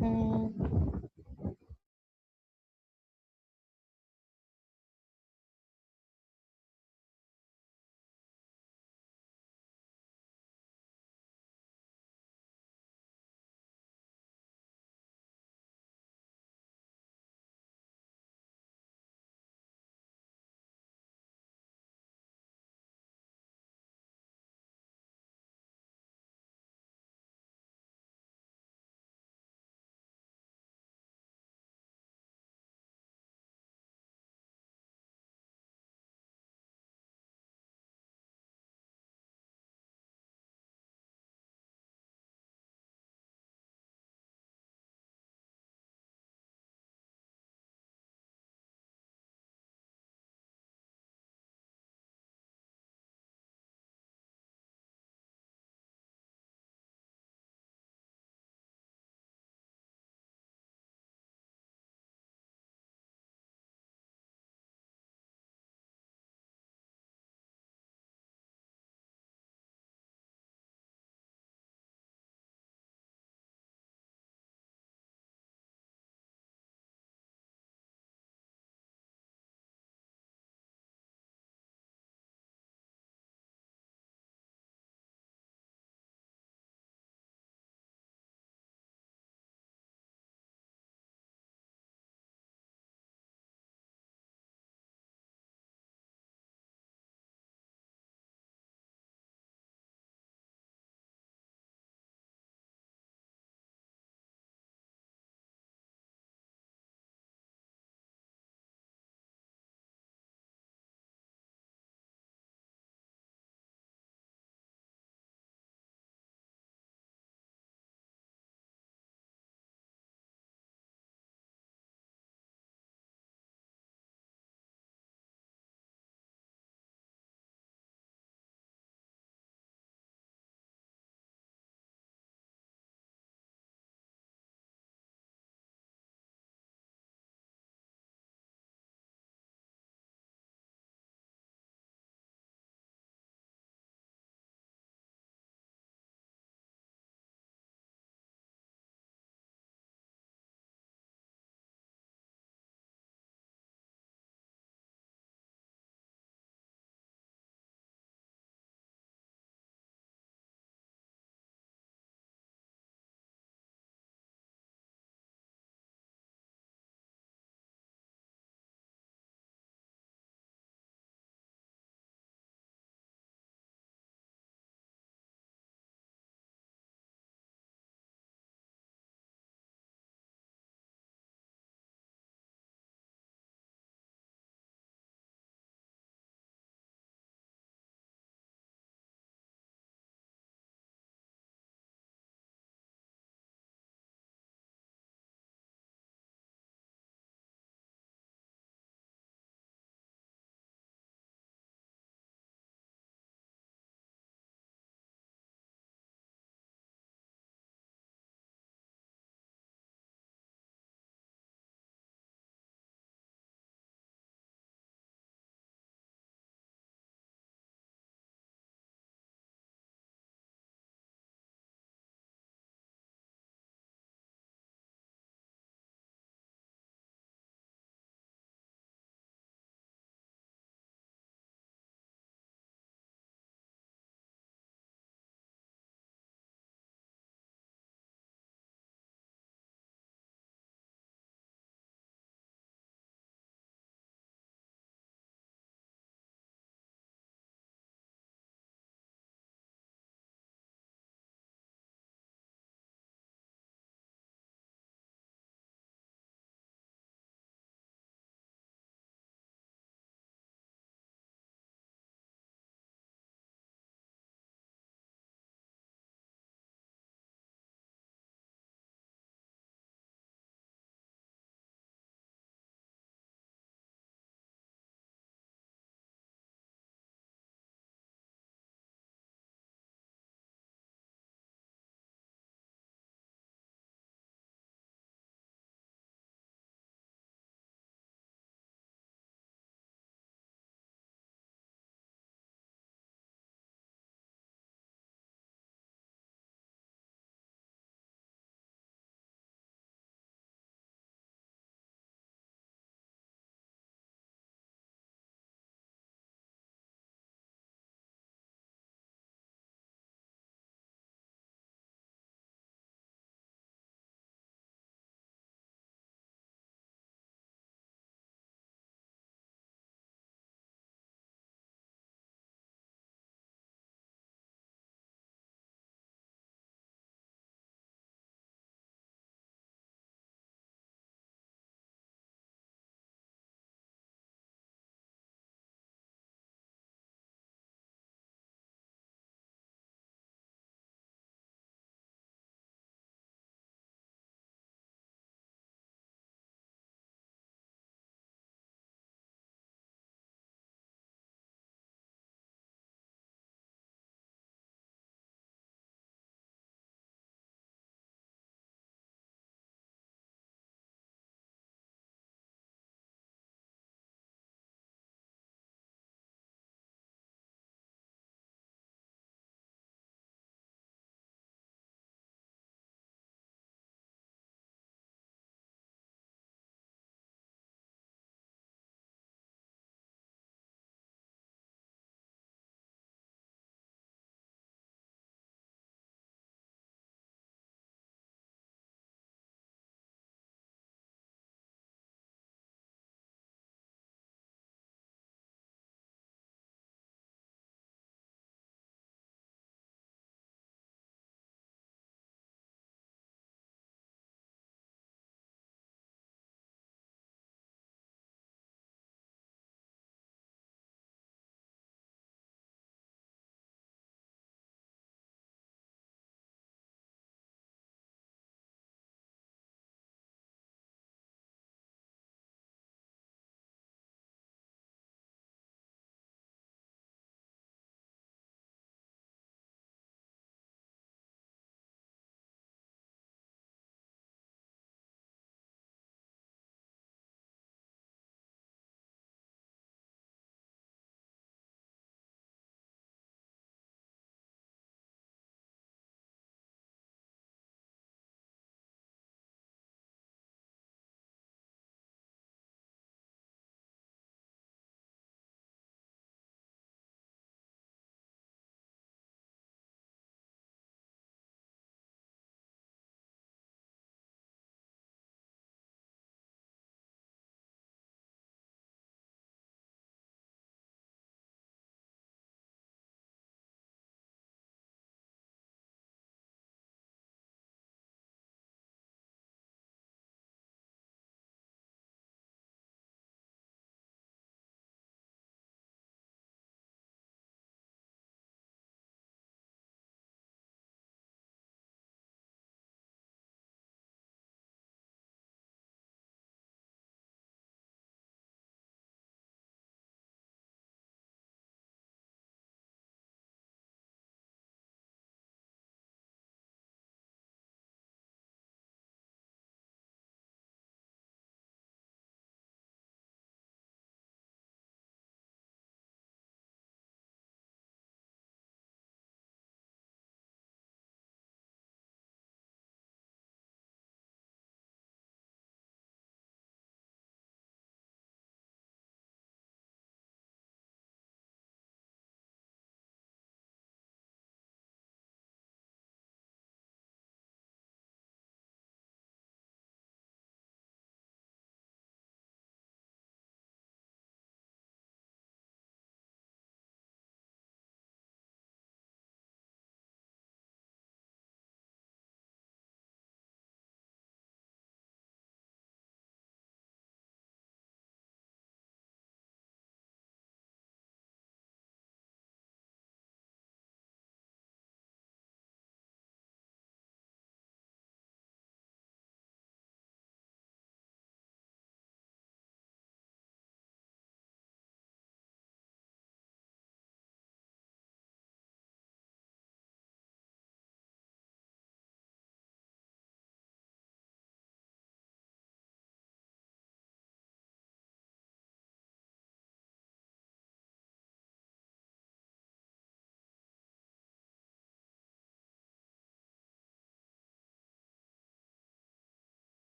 Mm,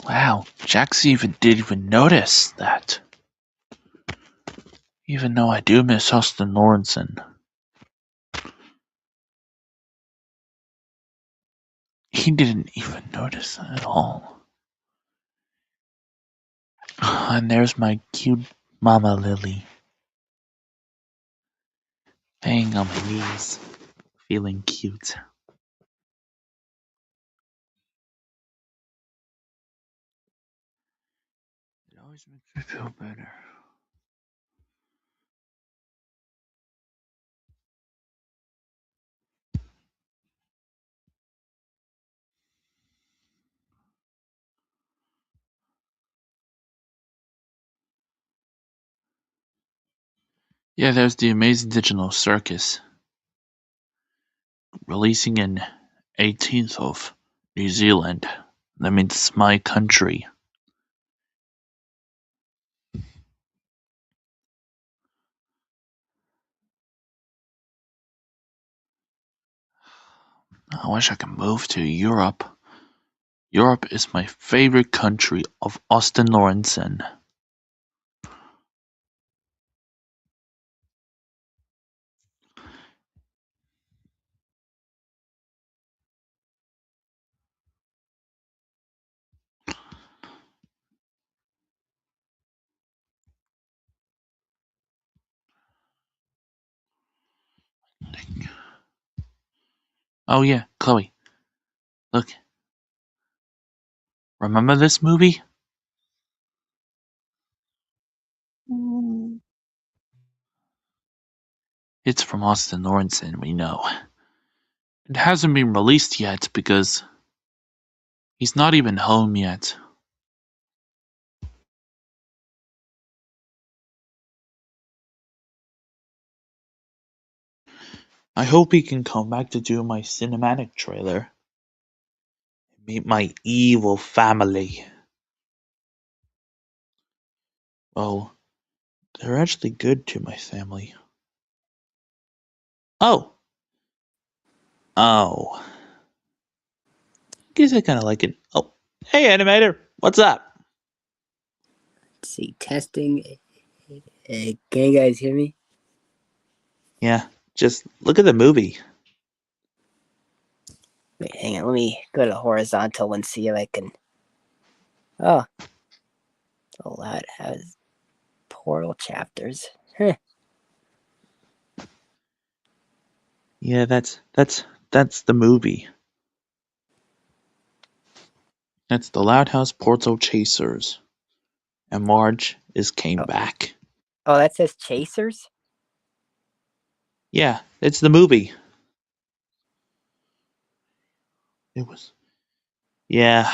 Wow, Jax even didn't even notice that. Even though I do miss Austin Lawrenson. He didn't even notice that at all. And there's my cute Mama Lily. Laying on my knees, feeling cute. It always makes me feel better. Yeah, there's the Amazing Digital Circus. Releasing in 18th of New Zealand. That means my country. I wish I could move to Europe. Europe is my favorite country of Austin Lawrenson. Oh yeah, Chloe, look. Remember this movie? It's from Austin Lawrenson, we know. It hasn't been released yet because he's not even home yet. I hope he can come back to do my cinematic trailer. Meet my evil family. Oh, they're actually good to my family. Oh. Oh. Guess I kinda like it. Oh. Hey animator, what's up? Let's see, testing. Can you guys hear me? Yeah, just look at the movie. Wait, hang on. Let me go to horizontal and see if I can. Oh, that has portal chapters. Huh. Yeah, that's the movie. That's the Loud House Portal Chasers. And Marge came Oh, back. oh, that says chasers. Yeah, it's the movie. It was. Yeah,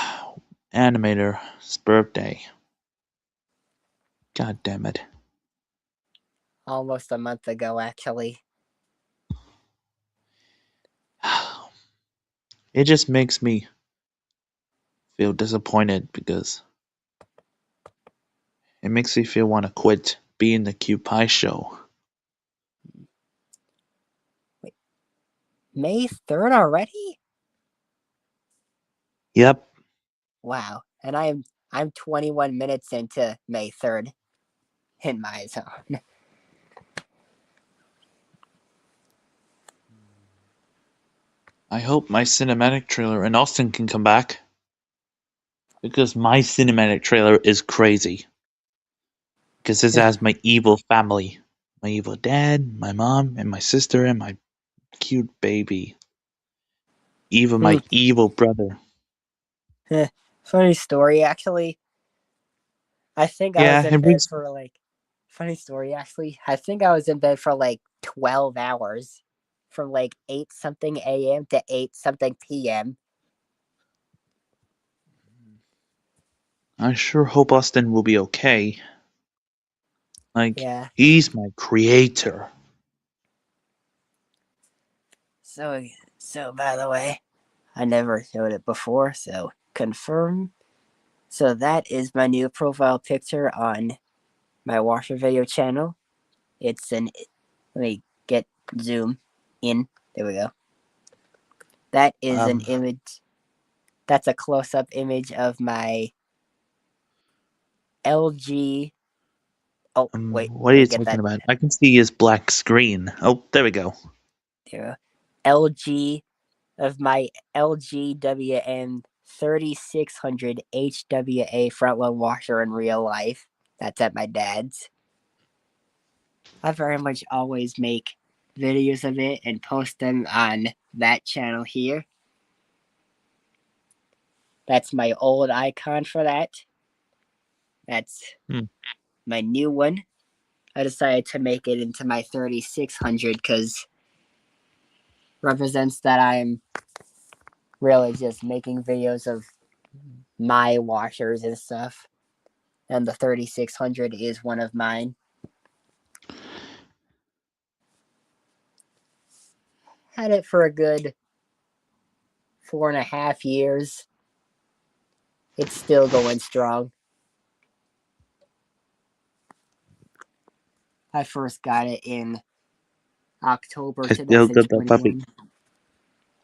animator's birthday. God damn it. Almost a month ago, actually. It just makes me feel disappointed because it makes me feel want to quit being the Cute Pie show. Wait, May 3rd already? Yep. Wow, and I'm 21 minutes into May 3rd in my zone. I hope my cinematic trailer in Austin can come back. Because my cinematic trailer is crazy. Because this has my evil family. My evil dad, my mom, and my sister, and my cute baby. Even my evil brother. Funny story, actually. I think I was Yeah, in it bed brings. for like. Funny story, actually. I think I was in bed for like 12 hours from like 8 something a.m. to 8 something p.m. I sure hope Austin will be okay. Like, Yeah. he's my creator. So by the way, I never showed it before, so confirm. So that is my new profile picture on my Washer Video channel. It's an. Let me get zoom in. There we go. That is an Um, image. That's a close up image of my LG. Oh, wait. What are Let you me get talking that. about? I can see his black screen. Oh, there we go. LG of my LGWN 3600 HWA front load washer in real life. That's at my dad's. I very much always make videos of it and post them on that channel here. That's my old icon for that. That's my new one. I decided to make it into my 3600 because represents that I'm really just making videos of my washers and stuff. And the 3600 is one of mine. Had it for a good 4.5 years. It's still going strong. I first got it in October I still got that puppy. 2021.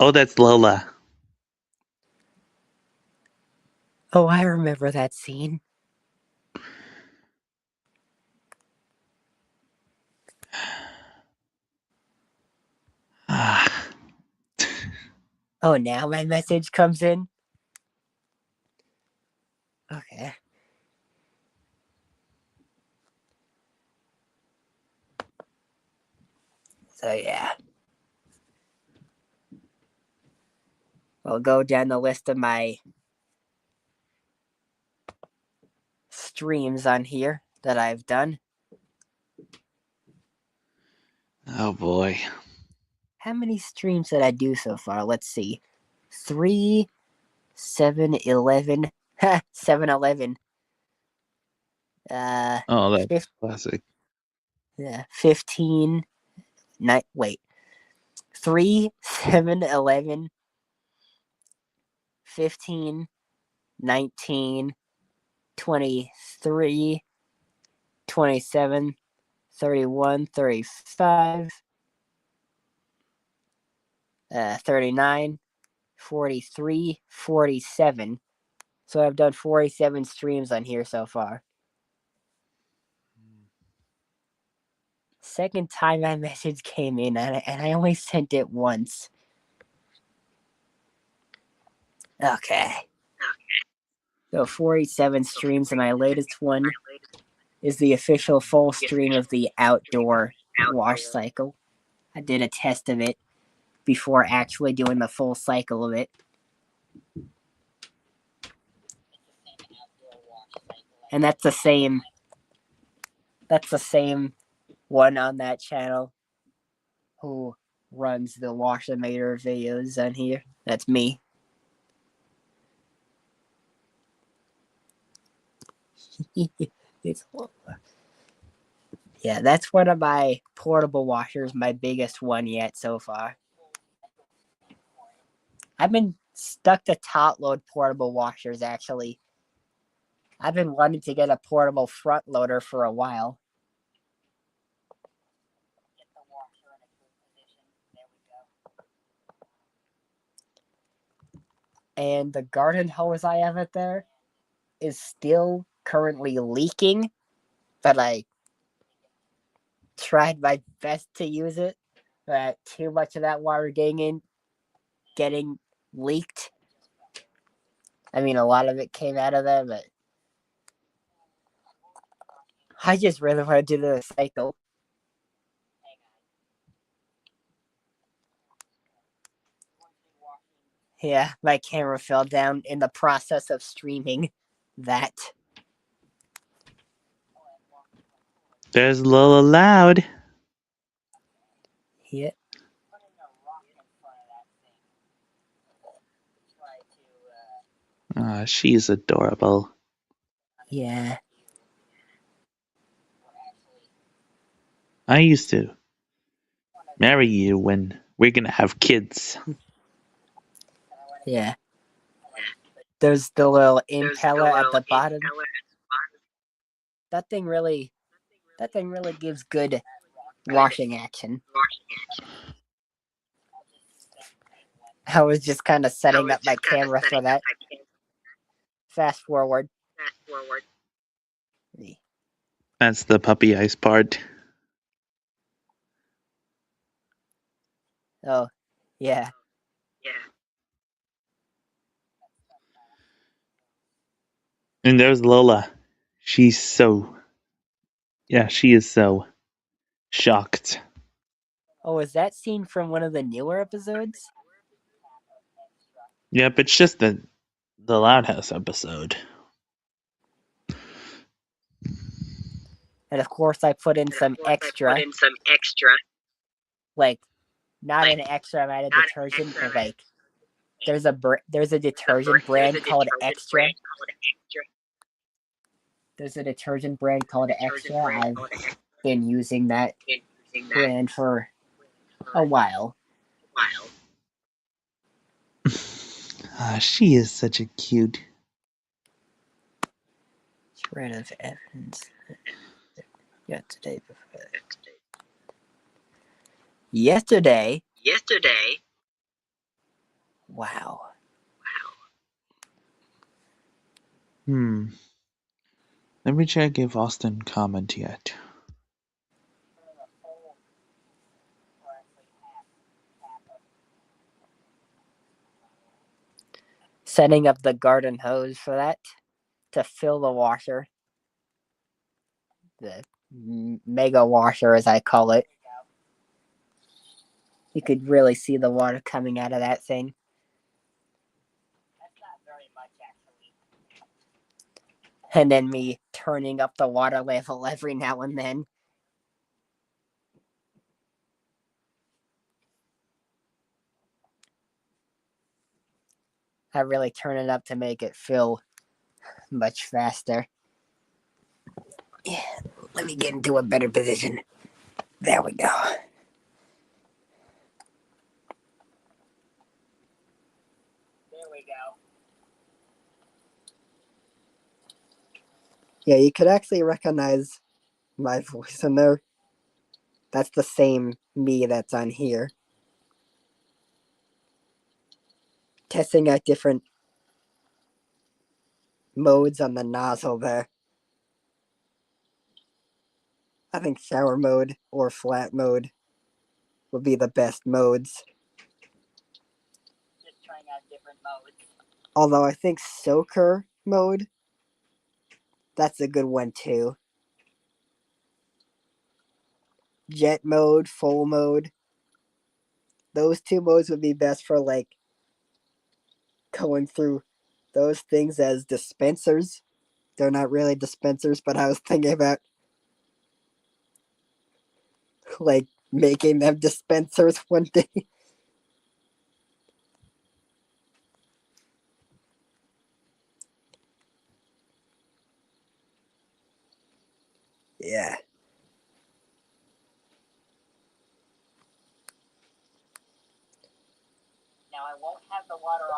Oh, that's Lola. Oh, I remember that scene. Oh, now my message comes in? Okay. So, yeah. We'll go down the list of my streams on here that I've done. Oh boy. How many streams did I do so far? Let's see. 3, 7, 11. 7, 11. Oh, that's classic. Yeah, 15. Wait. 3, 7, 11, 15, 19, 23, 27, 31, 35, 39, 43, 47. So I've done 47 streams on here so far. Second time my message came in, and I only sent it once. Okay. So 47 streams, and my latest one is the official full stream of the outdoor wash cycle. I did a test of it before actually doing the full cycle of it. And that's the same one on that channel who runs the Washermator videos on here. That's me. Yeah, that's one of my portable washers, my biggest one yet so far. I've been stuck to top load portable washers actually. I've been wanting to get a portable front loader for a while. And the garden hose I have it there is still currently leaking, but I tried my best to use it. But too much of that water getting leaked. I mean, a lot of it came out of there, but I just really want to do the cycle. Yeah, my camera fell down in the process of streaming that. There's Lola Loud. Yeah. She's adorable. Yeah. I used to marry you when we're gonna have kids. Yeah. There's the little impeller at the bottom. That thing really gives good washing action. I was just kind of setting up my camera for that. Fast forward. That's the puppy ice part. Oh, yeah. And there's Lola. She's so. Yeah, she is so shocked. Oh, is that scene from one of the newer episodes? Yep, it's just the Loud House episode. And of course, I put in some extra. Like, not an extra amount of detergent, but like, there's a detergent brand called Extra. There's a detergent brand called Extra. I've been using that brand for a while. She is such a cute. Shred of evidence. Yesterday. Wow. Let me check if Austin commented yet. Setting up the garden hose for that to fill the washer. The mega washer, as I call it. You could really see the water coming out of that thing. And then me turning up the water level every now and then. I really turn it up to make it fill much faster. Yeah, let me get into a better position. There we go. Yeah, you could actually recognize my voice in there. That's the same me that's on here. Testing out different modes on the nozzle there. I think shower mode or flat mode would be the best modes. Just trying out different modes. Although I think soaker mode, that's a good one too. Jet mode, full mode. Those two modes would be best for like going through those things as dispensers. They're not really dispensers, but I was thinking about like making them dispensers one day. Yeah.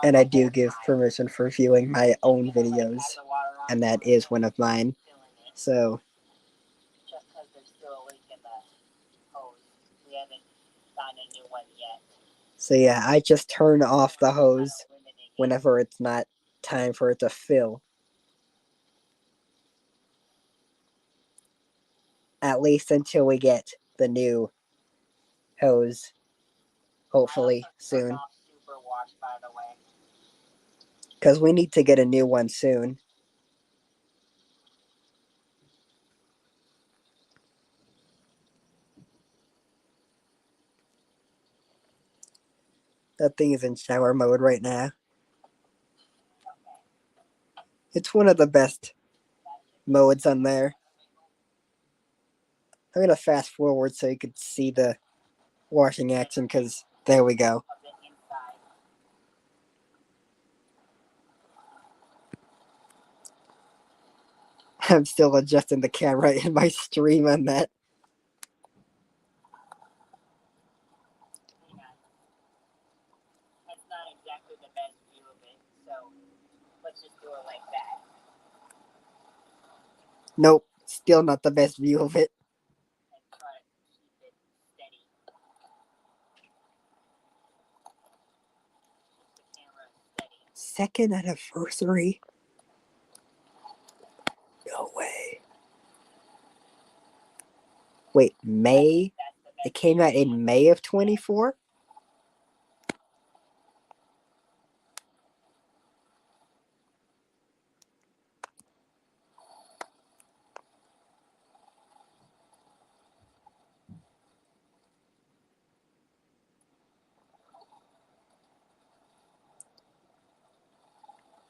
And I do give permission for viewing my own videos, and that is one of mine. So, yeah, I just turn off the hose whenever it's not time for it to fill. At least until we get the new hose, hopefully soon. Because we need to get a new one soon. That thing is in shower mode right now. It's one of the best modes on there. I'm going to fast forward so you could see the washing action, because there we go. I'm still adjusting the camera in my stream on that. That's not exactly the best view of it, so let's just do it like that. Nope, still not the best view of it. And try to keep it steady. The camera steady. Second anniversary? No way. Wait, May? It came out in May of 24?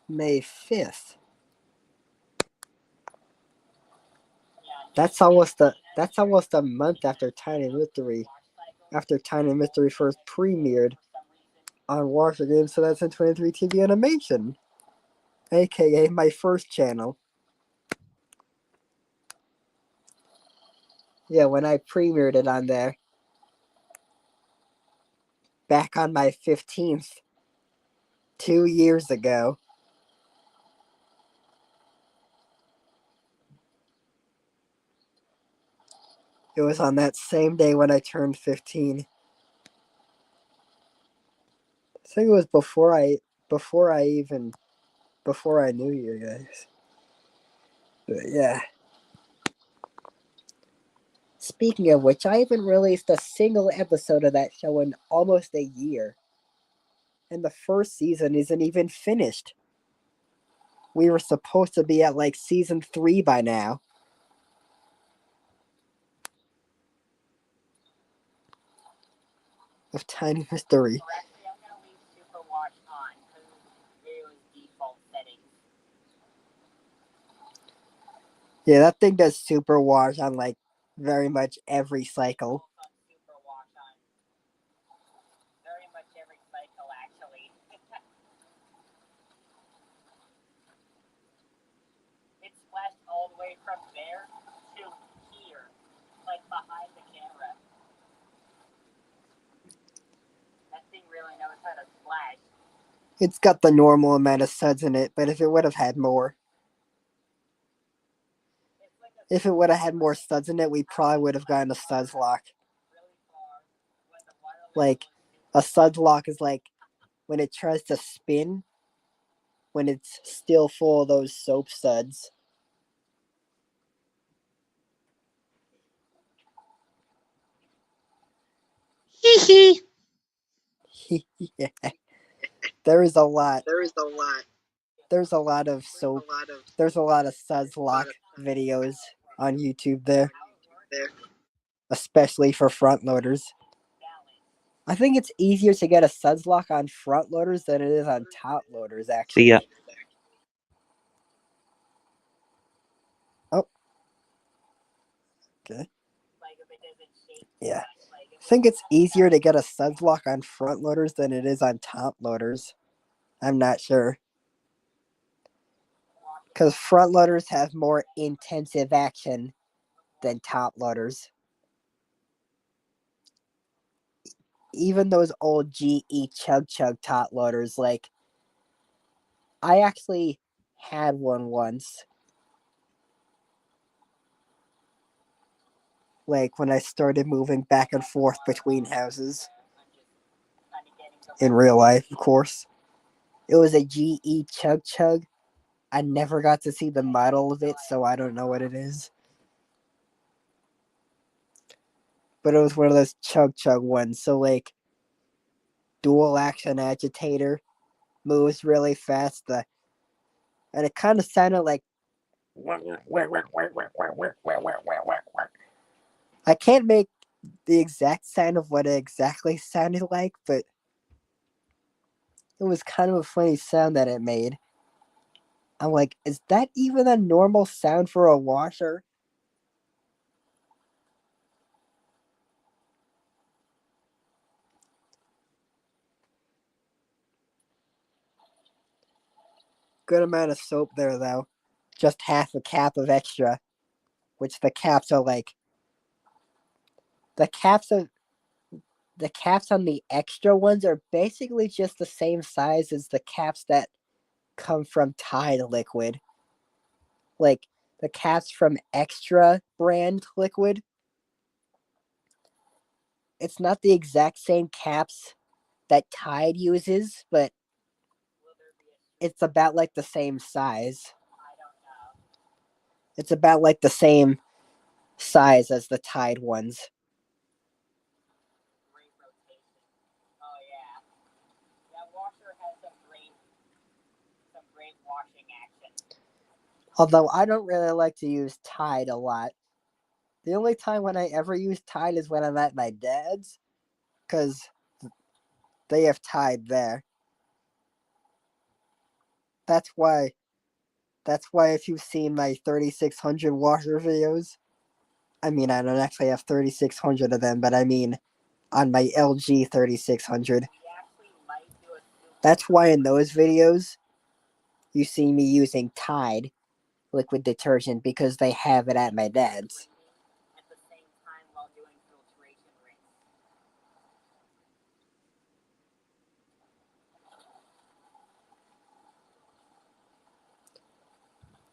May 5th. That's almost a month after Tiny Mystery. After Tiny Mystery first premiered on Washer Games 2023 TV Animation, aka my first channel. Yeah, when I premiered it on there. Back on my 15th, 2 years ago. It was on that same day when I turned 15. I think it was before I knew you guys. But yeah. Speaking of which, I haven't released a single episode of that show in almost a year. And the first season isn't even finished. We were supposed to be at like season 3 by now. Of Tiny Mystery. Yeah, that thing does super wash on like very much every cycle. It splashed all the way from there to here, like behind the camera. That thing really knows how to splash. It's got the normal amount of suds in it, but if it would have had more. If it would have had more studs in it, we probably would have gotten a studs lock. Like, a studs lock is like when it tries to spin, when it's still full of those soap suds. Hee hee. Yeah. There's a lot of soap. There's a lot of suds lock videos on YouTube there. Especially for front loaders. I think it's easier to get a suds lock on front loaders than it is on top loaders, actually. See ya. Oh. Okay. Yeah. I think it's easier to get a suds lock on front loaders than it is on top loaders. I'm not sure. Because front loaders have more intensive action than top loaders. Even those old GE Chug Chug top loaders, like, I actually had one once. Like, when I started moving back and forth between houses. In real life, of course. It was a GE Chug Chug. I never got to see the model of it, so I don't know what it is. But it was one of those Chug Chug ones. So, like, dual action agitator, moves really fast. And it kind of sounded like. I can't make the exact sound of what it exactly sounded like, but it was kind of a funny sound that it made. I'm like, is that even a normal sound for a washer? Good amount of soap there, though. Just half a cap of extra, which the caps are like. The caps on the extra ones are basically just the same size as the caps that come from Tide liquid. Like the caps from Extra brand liquid. It's not the exact same caps that Tide uses, but it's about like the same size. It's about like the same size as the Tide ones. Great rotation. Oh yeah. That washer has some great washing action. Although I don't really like to use Tide a lot. The only time when I ever use Tide is when I'm at my dad's, because they have Tide there. That's why if you've seen my 3600 washer videos, I mean, I don't actually have 3600 of them, but I mean on my LG 3600. We actually might do a super That's why in those videos you see me using Tide liquid detergent, because they have it at my dad's. at the same time while doing filtration rinse.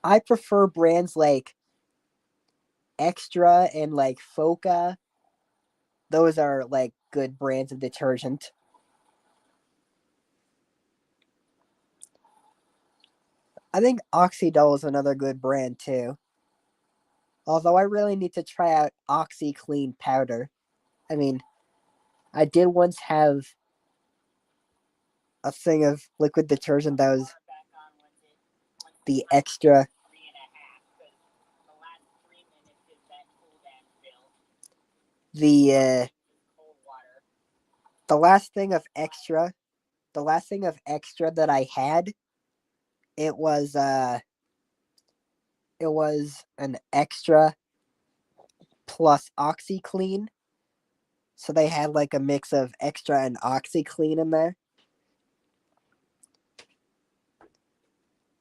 I prefer brands like Extra and like Foca. Those are like good brands of detergent. I think Oxydol is another good brand too. Although I really need to try out OxyClean powder. I mean, I did once have a thing of liquid detergent that was Back on once the Extra. 3.5, because the last 3 minutes is that cool down fill. The Cold water. the last thing of Extra, the last thing of Extra that I had, it was an Extra plus OxyClean. So they had like a mix of Extra and OxyClean in there.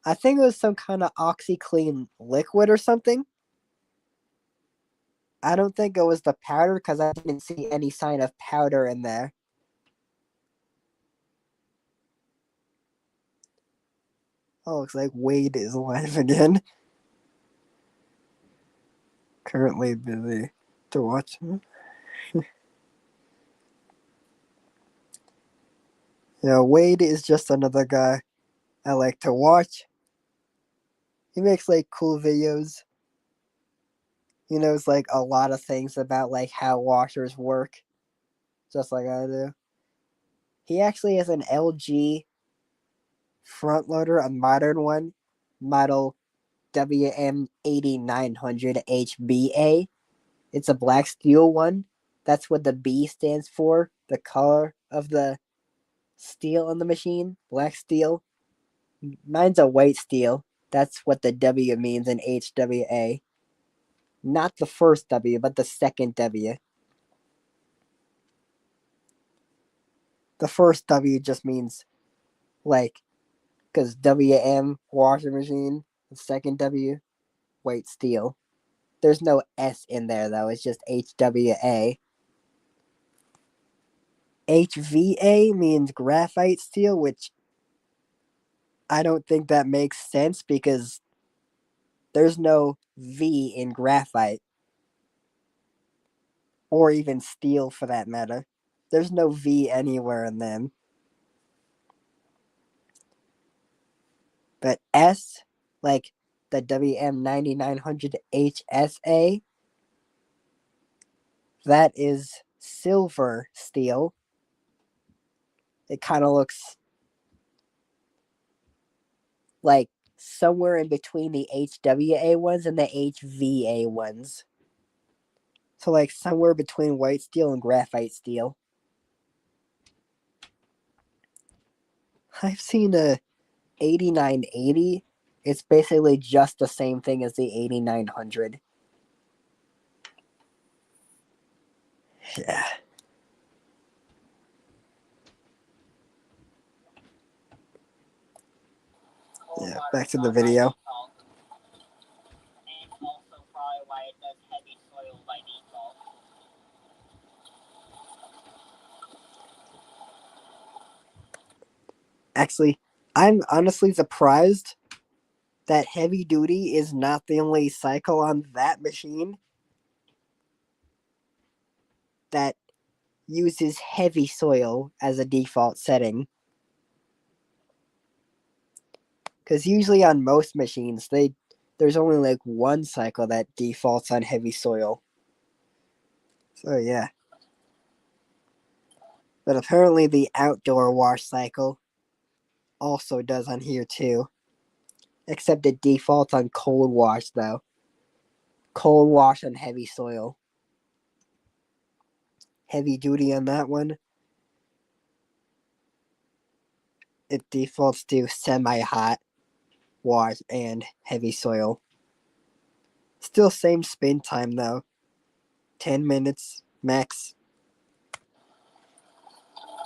I think it was some kind of OxyClean liquid or something. I don't think it was the powder, because I didn't see any sign of powder in there. Oh, looks like Wade is live again. Currently busy to watch him. Yeah, Wade is just another guy I like to watch. He makes like cool videos. He knows like a lot of things about like how washers work, just like I do. He actually has an LG front loader, a modern one, model WM8900 HBA. It's a black steel one. That's what the B stands for, the color of the steel on the machine, black steel. Mine's a white steel. That's what the W means in HWA. Not the first W, but the second W. The first W just means like, because WM, washing machine. The second W, white steel. There's no S in there though, it's just HWA. HVA means graphite steel, which I don't think that makes sense because there's no V in graphite. Or even steel for that matter. There's no V anywhere in them. But S, like the WM9900 HSA, that is silver steel. It kind of looks like somewhere in between the HWA ones and the HVA ones. So like somewhere between white steel and graphite steel. I've seen a 8980. It's basically just the same thing as the 8900. Yeah. Yeah, back to the video. And also probably why it does heavy soil by default. Actually, I'm honestly surprised that heavy duty is not the only cycle on that machine that uses heavy soil as a default setting. Because usually on most machines, there's only like one cycle that defaults on heavy soil. So yeah. But apparently the outdoor wash cycle also does on here too. Except it defaults on cold wash though. Cold wash on heavy soil. Heavy duty on that one. It defaults to semi-hot wash and heavy soil. Still same spin time though. 10 minutes max.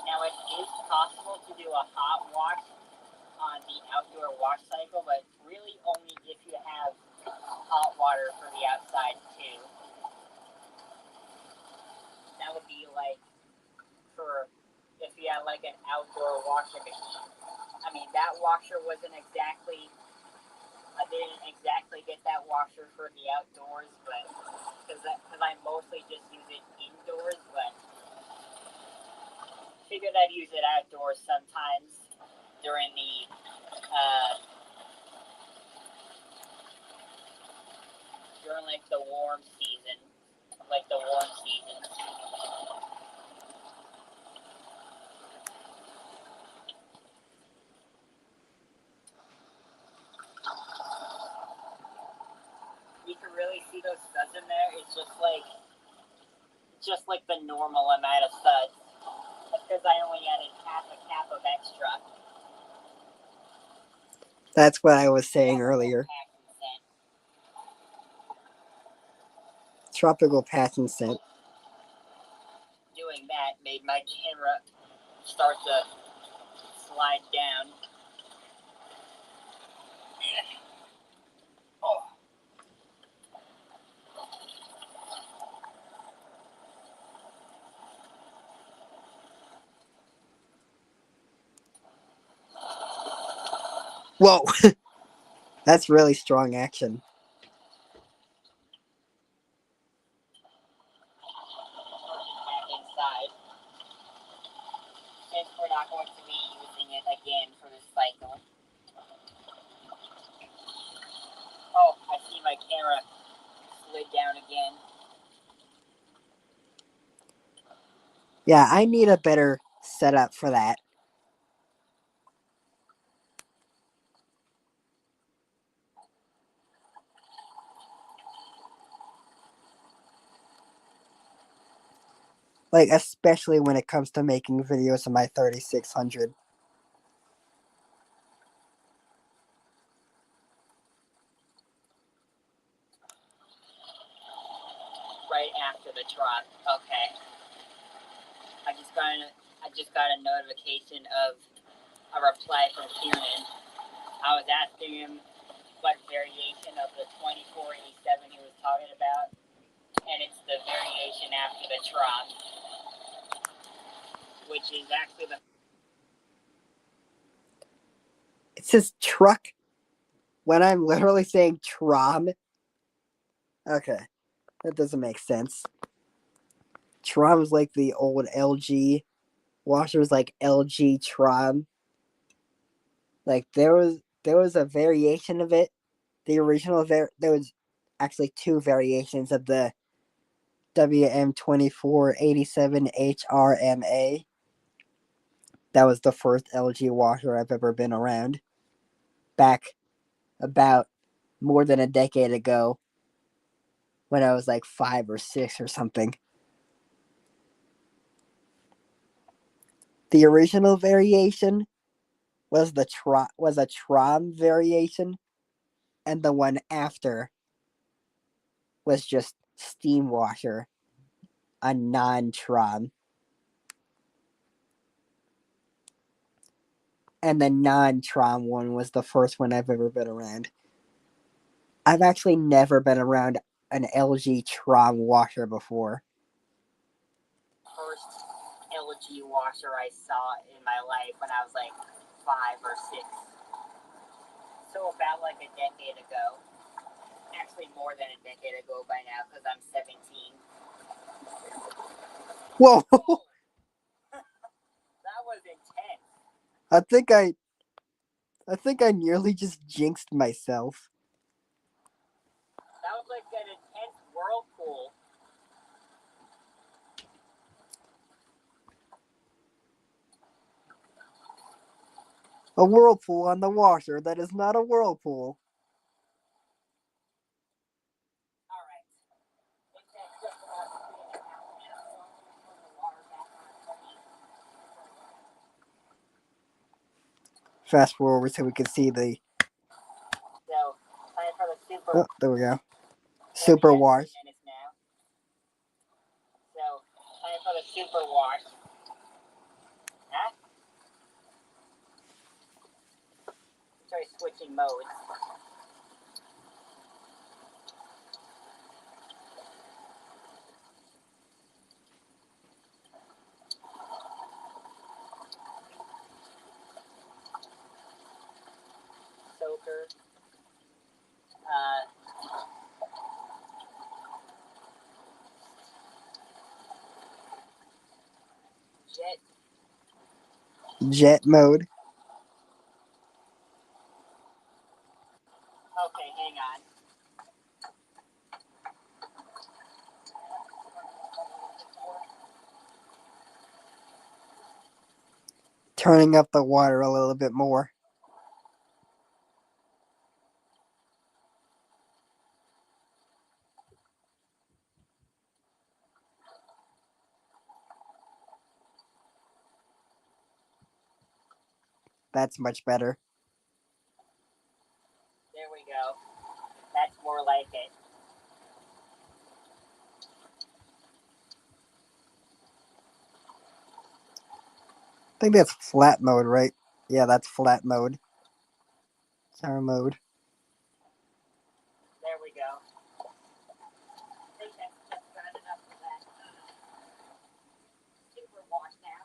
Now it is possible to do a hot wash on the outdoor wash cycle, but really only if you have hot water for the outside too. That would be like for if you had like an outdoor washing machine. I mean, that washer wasn't exactly. I didn't exactly get that washer for the outdoors, but because I mostly just use it indoors, but figured I'd use it outdoors sometimes during the during like the warm season, You can really see those studs in there. It's just like the normal amount of studs. That's because I only added half a cap of extra. That's what I was saying earlier. Tropical passion scent. Doing that made my camera start to slide down. Oh. Whoa! That's really strong action. Back inside. Since we're not going to be using it again for this cycle. Oh, I see my camera slid down again. Yeah, I need a better setup for that. Like, especially when it comes to making videos on my 3600. Right after the truck. Okay. I just got a notification of a reply from Kieran. I was asking him what variation of the 2487 he was talking about, and it's the variation after the truck, which is actually the. It says truck when I'm literally saying Trom. Okay, that doesn't make sense. Trom is like the old LG washers, like LG Trom. Like there was a variation of it. The original there was actually two variations of the WM2487HRMA. That was the first LG washer I've ever been around. Back about more than a decade ago when I was like 5 or 6 or something. The original variation was a Trom variation, and the one after was just steam washer, a non-Trom. And the non-Trom one was the first one I've ever been around. I've actually never been around an LG Trom washer before. First LG washer I saw in my life when I was like 5 or 6. So about like a decade ago. Actually more than a decade ago by now because I'm 17. Whoa! That was intense. I think I nearly just jinxed myself. That was like an intense whirlpool. A whirlpool on the washer. That is not a whirlpool. Alright. It's just about 3.5 minutes, so I'm going to turn the water back on. Fast forward so we can see the. So, time for the super. Oh, there we go. Super wash. Minutes now. So, time for the super wash. Huh? Sorry, switching modes. Soaker. Jet. Jet mode. Okay, hang on. Turning up the water a little bit more. That's much better. There we go. That's more like it. I think that's flat mode, right? Yeah, that's flat mode. Sour mode. There we go. I think that's just good enough for that. Super wash now.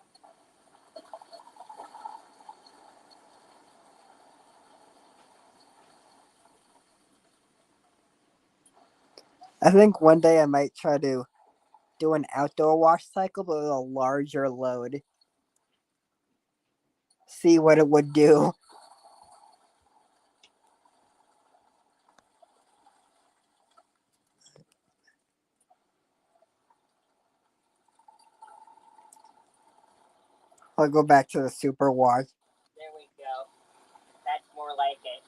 I think one day I might try to do an outdoor wash cycle, but with a larger load. See what it would do. I'll go back to the super wash. There we go. That's more like it.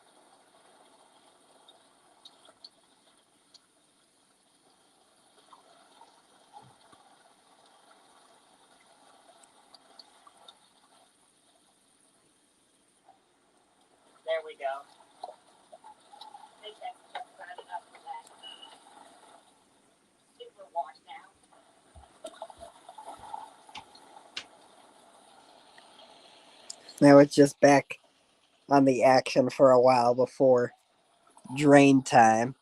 There we go. I think that's just good enough for that. Super wash now. Now it's just back on the action for a while before drain time.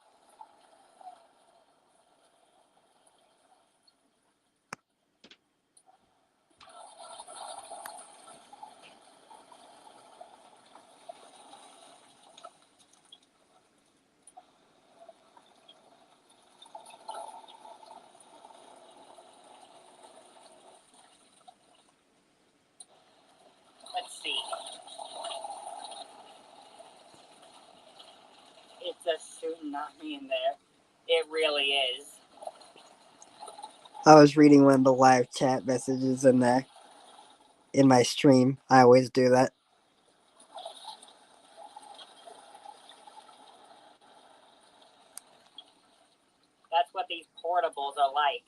Let's see. It's a tsunami in there. It really is. I was reading one of the live chat messages in there in my stream. I always do that. That's what these portables are like.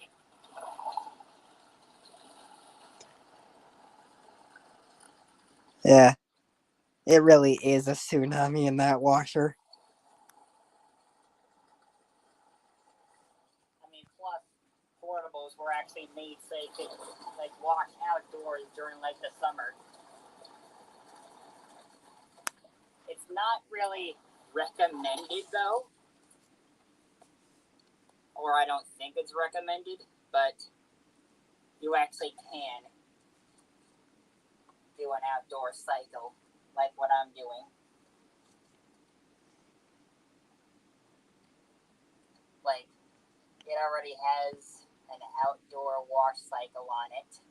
Yeah. It really is a tsunami in that washer. I mean, plus portables were actually made so you could like wash outdoors during like the summer. It's not really recommended though, or I don't think it's recommended, but you actually can do an outdoor cycle like what I'm doing. Like, it already has an outdoor wash cycle on it.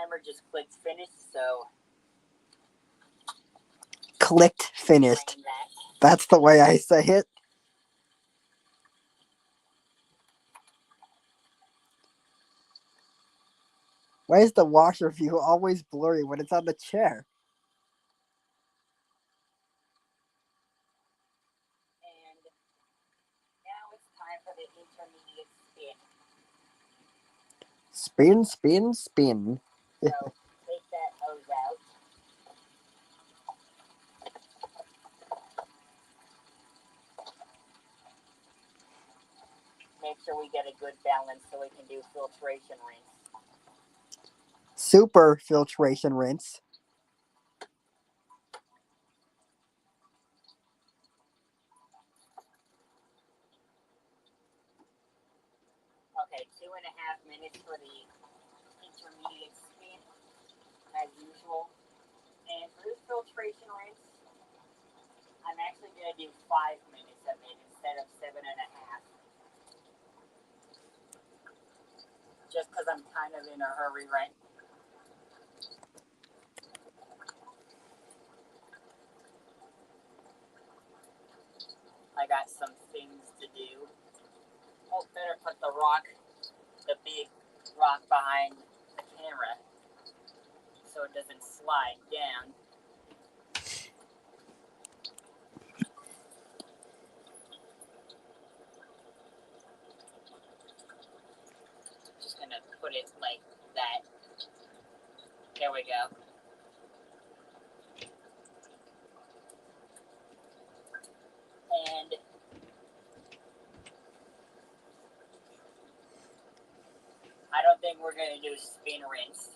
timer just clicked finish, so Clicked finished. blame that. That's the way I say it. Why is the washer view always blurry when it's on the chair? And now it's time for the intermediate spin. Spin, spin, spin. So take that hose out. Make sure we get a good balance so we can do filtration rinse. Super filtration rinse. Okay, 2.5 minutes for the intermediate spin, as usual. And for this filtration rinse, I'm actually going to do 5 minutes of it instead of 7.5. Just because I'm kind of in a hurry right now. I got some things to do. Oh, better put the big rock behind the camera so it doesn't slide down. Just gonna put it like that. There we go. And I don't think we're gonna do spin rinse.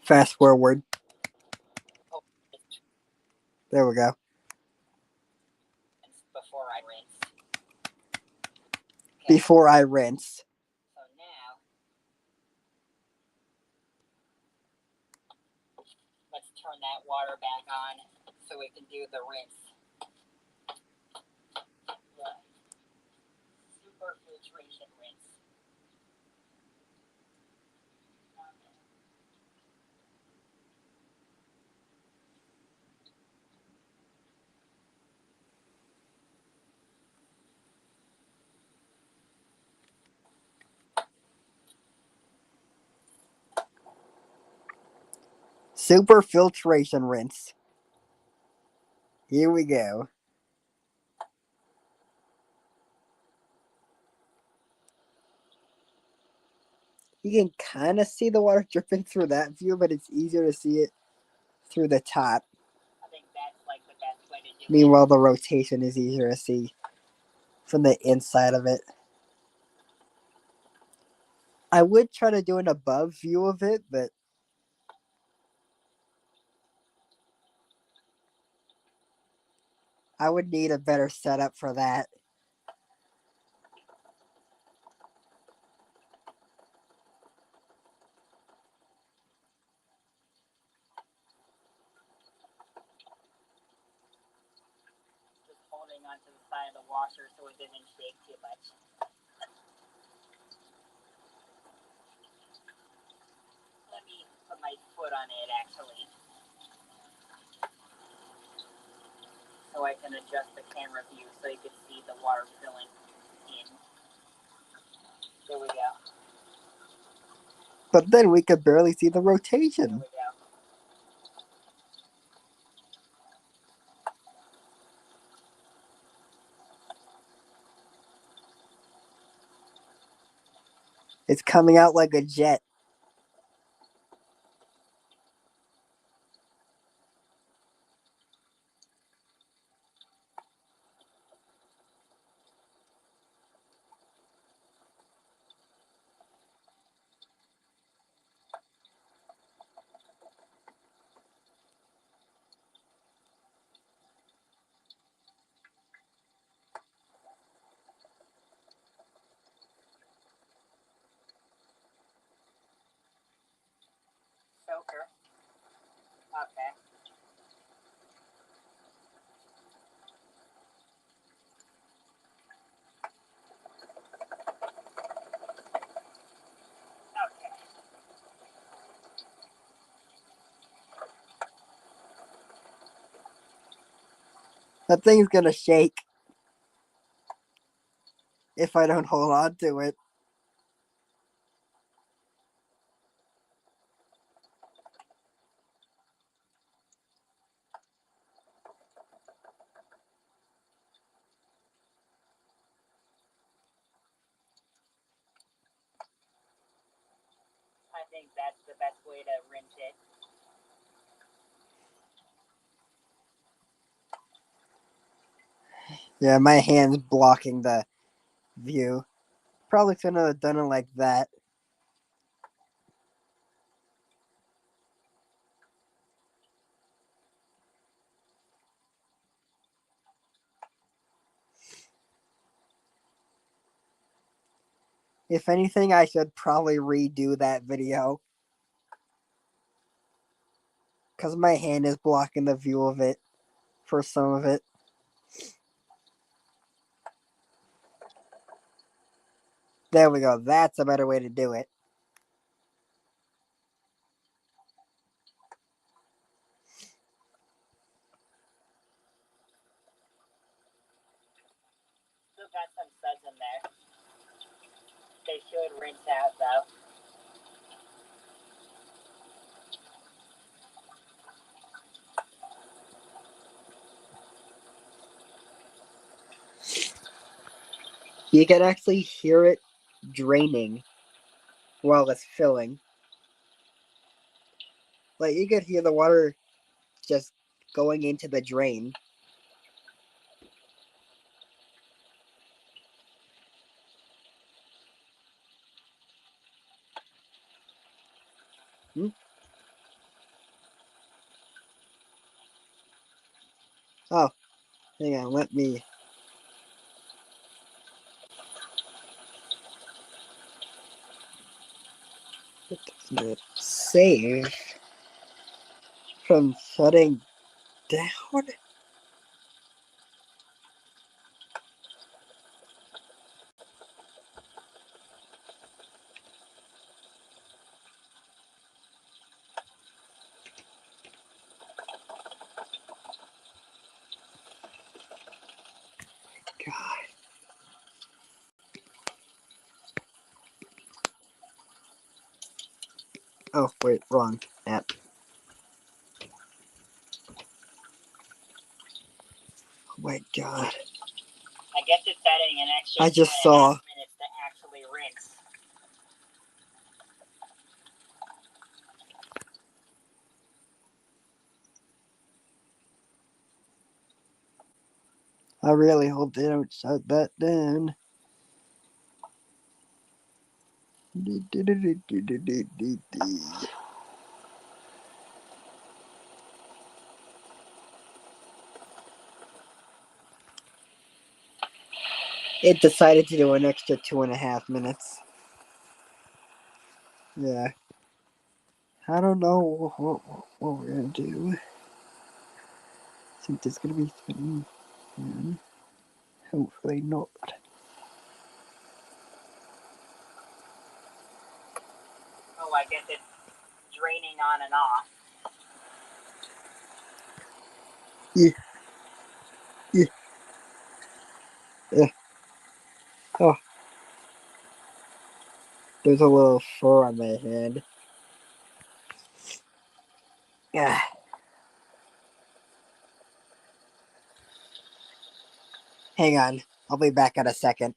Fast forward. Oh, There we go. before I rinse. Okay. Before I rinse. So now, let's turn that water back on so we can do the rinse. The super filtration rinse. Super filtration rinse. Here we go. You can kind of see the water dripping through that view, but it's easier to see it through the top. I think that's like the best way to do it. Meanwhile, the rotation is easier to see from the inside of it. I would try to do an above view of it, but I would need a better setup for that. Just holding onto the side of the washer so it doesn't shake too much. Let me put my foot on it actually, so I can adjust the camera view so you can see the water filling in. There we go. But then we could barely see the There rotation. we go. It's coming out like a jet. Soaker. Okay. That thing's gonna shake if I don't hold on to it. I think that's the best way to rinse it. Yeah, my hand's blocking the view. Probably couldn't have done it like that. If anything, I should probably redo that video. Because my hand is blocking the view of it for some of it. There we go. That's a better way to do it. Still got some suds in there. They should rinse out though. You can actually hear it draining while it's filling. Like, you could hear the water just going into the drain. Oh, hang on, let me... Save from shutting down? God. Oh, wait, wrong app. Oh my god. I guess it's adding an extra I just 2.5 saw. minutes to actually rinse. I really hope they don't shut that down. It decided to do an extra 2.5 minutes. Yeah. I don't know what we're gonna do. I think there's gonna be something. Hopefully not. Oh, I guess it's draining on and off. Yeah. Oh. There's a little fur on my hand. Yeah. Hang on. I'll be back in a second.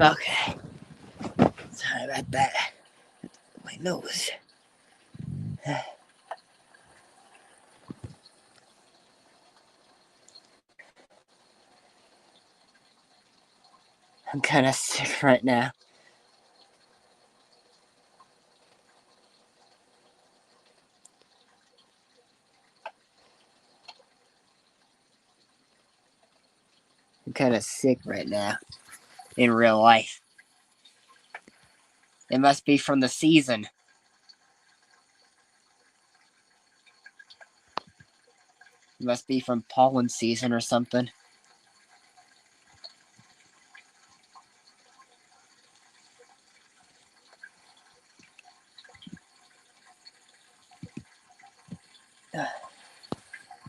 Okay. Sorry about that. My nose. I'm kind of sick right now. I'm kind of sick right now. In real life. It must be from the season. It must be from pollen season or something.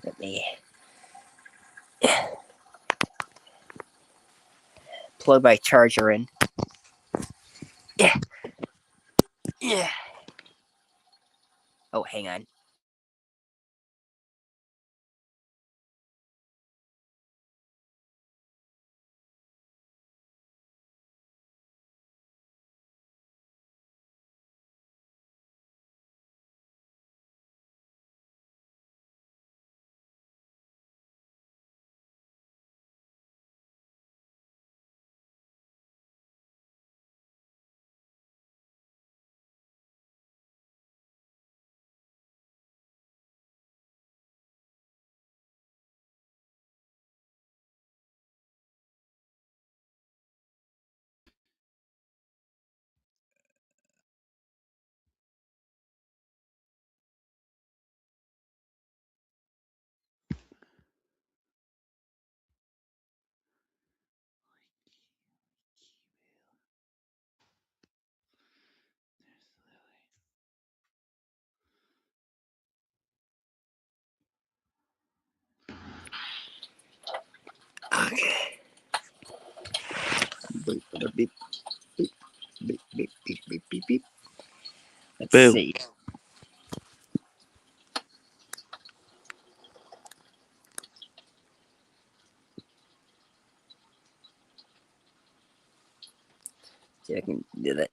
Let me plug my charger in. Yeah. Yeah. Oh, hang on. Okay. Beep, beep, beep, beep, beep, beep, beep, beep, beep. Let's Boo. see. See if I can do that.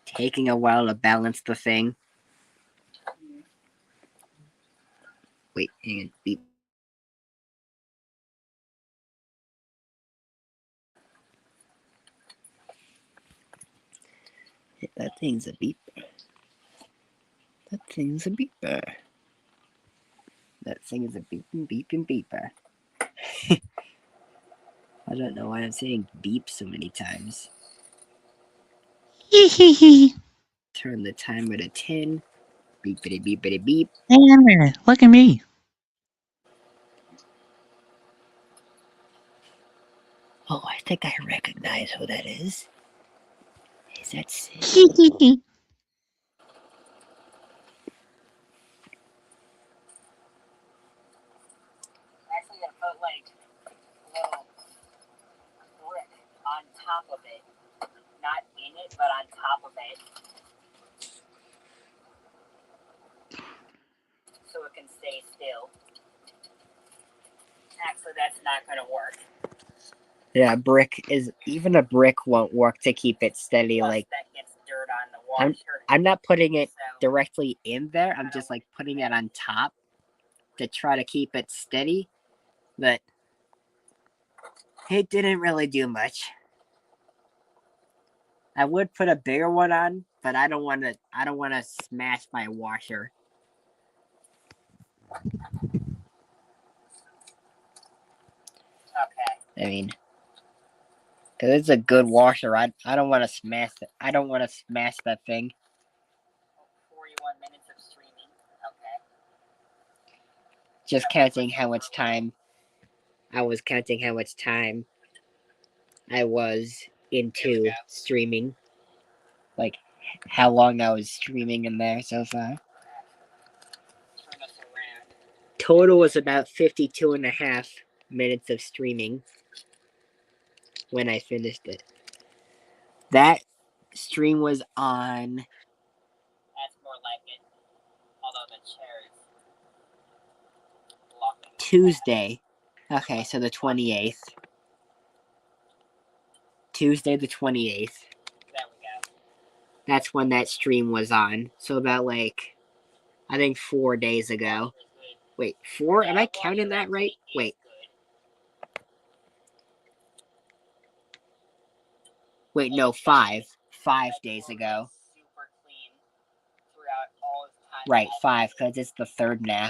Taking a while to balance the thing. Wait, hang on. Beep. That thing's a beep. That thing's a beeper. That thing is a beeping, beeping, beeper. I don't know why I'm saying beep so many times. Turn the timer to 10. Beepity, beepity, beep. Hey, Emma, look at me. Oh, I think I recognize who that is. Is that Sid? Actually, gonna put like a little brick on top of it, not in it, but on top of it, so it can stay still. Actually, that's not gonna work. Yeah, even a brick won't work to keep it steady. Plus, Like that gets dirt on the washer. I'm not putting it So, directly in there. I'm just like putting it on top to try to keep it steady. But it didn't really do much. I would put a bigger one on, but I don't want to smash my washer. okay. I mean, because it's a good washer. I don't want to smash it. I don't want to smash that thing. 41 minutes of streaming. Okay. Just counting how much time. I was counting how much time I was into streaming. Like how long I was streaming in there so far. Turn us around. Total was about 52 and a half minutes of streaming when I finished it. That stream was on That's more like it. Tuesday. Okay, so the 28th. Tuesday the 28th. There we go. That's when that stream was on. So about like, I think 4 days ago. Wait, 4? Am I counting that right? Wait. Wait, no, 5. 5 days ago. Super clean throughout all his time. Right, 5, because it's the 3rd now.